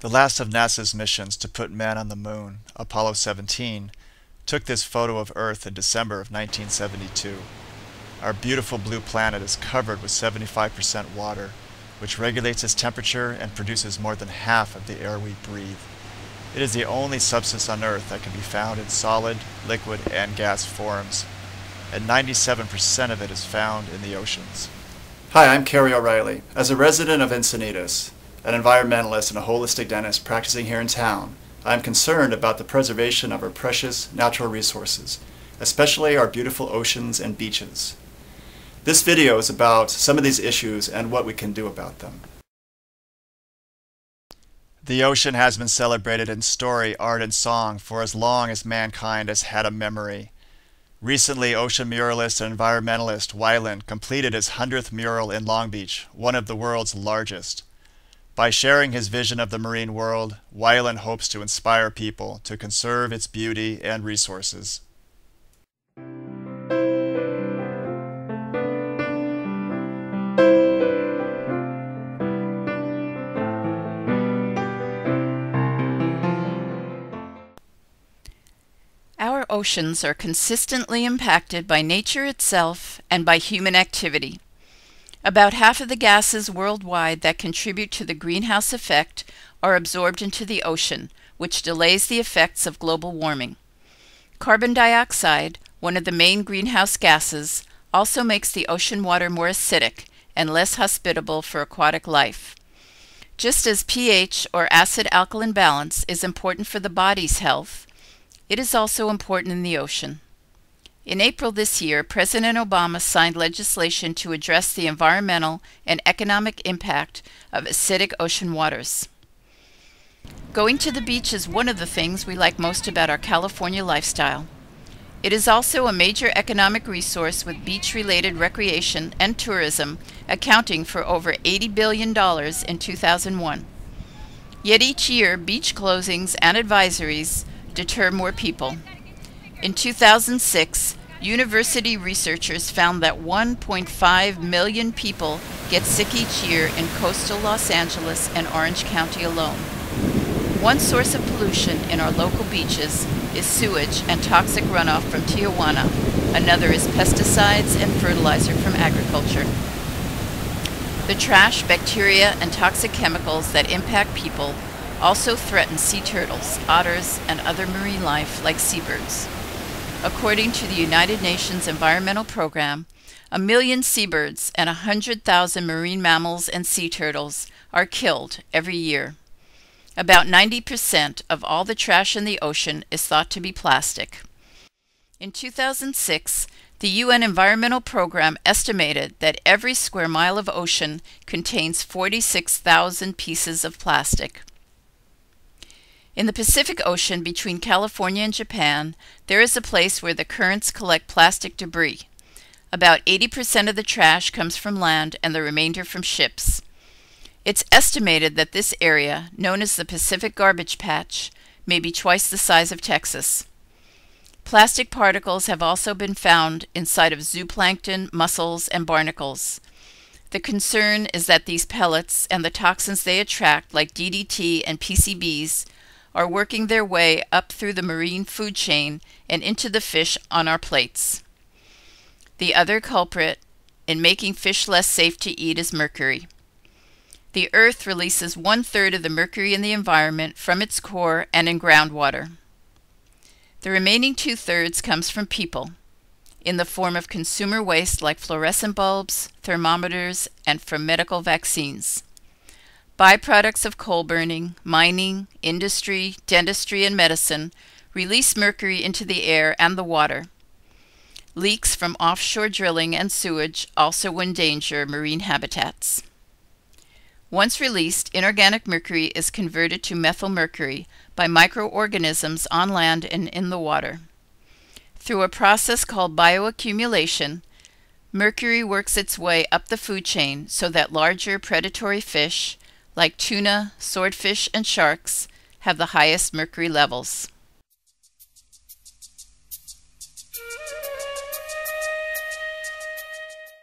The last of NASA's missions to put men on the moon, Apollo 17, took this photo of Earth in December of 1972. Our beautiful blue planet is covered with 75% water, which regulates its temperature and produces more than half of the air we breathe. It is the only substance on Earth that can be found in solid, liquid, and gas forms, and 97% of it is found in the oceans. Hi, I'm Kerry O'Reilly. As a resident of Encinitas, an environmentalist and a holistic dentist practicing here in town, I am concerned about the preservation of our precious natural resources, especially our beautiful oceans and beaches. This video is about some of these issues and what we can do about them. The ocean has been celebrated in story, art, and song for as long as mankind has had a memory. Recently, ocean muralist and environmentalist Weiland completed his 100th mural in Long Beach, one of the world's largest. By sharing his vision of the marine world, Weiland hopes to inspire people to conserve its beauty and resources. Our oceans are consistently impacted by nature itself and by human activity. About half of the gases worldwide that contribute to the greenhouse effect are absorbed into the ocean, which delays the effects of global warming. Carbon dioxide, one of the main greenhouse gases, also makes the ocean water more acidic and less hospitable for aquatic life. Just as pH or acid-alkaline balance is important for the body's health, it is also important in the ocean. In April this year, President Obama signed legislation to address the environmental and economic impact of acidic ocean waters. Going to the beach is one of the things we like most about our California lifestyle. It is also a major economic resource, with beach-related recreation and tourism accounting for over $80 billion in 2001. Yet each year, beach closings and advisories deter more people. In 2006, university researchers found that 1.5 million people get sick each year in coastal Los Angeles and Orange County alone. One source of pollution in our local beaches is sewage and toxic runoff from Tijuana. Another is pesticides and fertilizer from agriculture. The trash, bacteria, and toxic chemicals that impact people also threaten sea turtles, otters, and other marine life like seabirds. According to the United Nations Environmental Program, 1 million seabirds and 100,000 marine mammals and sea turtles are killed every year. About 90% of all the trash in the ocean is thought to be plastic. In 2006, the UN Environmental Program estimated that every square mile of ocean contains 46,000 pieces of plastic. In the Pacific Ocean between California and Japan, there is a place where the currents collect plastic debris. About 80% of the trash comes from land and the remainder from ships. It's estimated that this area, known as the Pacific Garbage Patch, may be twice the size of Texas. Plastic particles have also been found inside of zooplankton, mussels, and barnacles. The concern is that these pellets and the toxins they attract, like DDT and PCBs, are working their way up through the marine food chain and into the fish on our plates. The other culprit in making fish less safe to eat is mercury. The Earth releases 1/3 of the mercury in the environment from its core and in groundwater. The remaining 2/3 comes from people, in the form of consumer waste like fluorescent bulbs, thermometers, and from medical vaccines. Byproducts of coal burning, mining, industry, dentistry, and medicine release mercury into the air and the water. Leaks from offshore drilling and sewage also endanger marine habitats. Once released, inorganic mercury is converted to methylmercury by microorganisms on land and in the water. Through a process called bioaccumulation, mercury works its way up the food chain so that larger predatory fish, like tuna, swordfish, and sharks, have the highest mercury levels.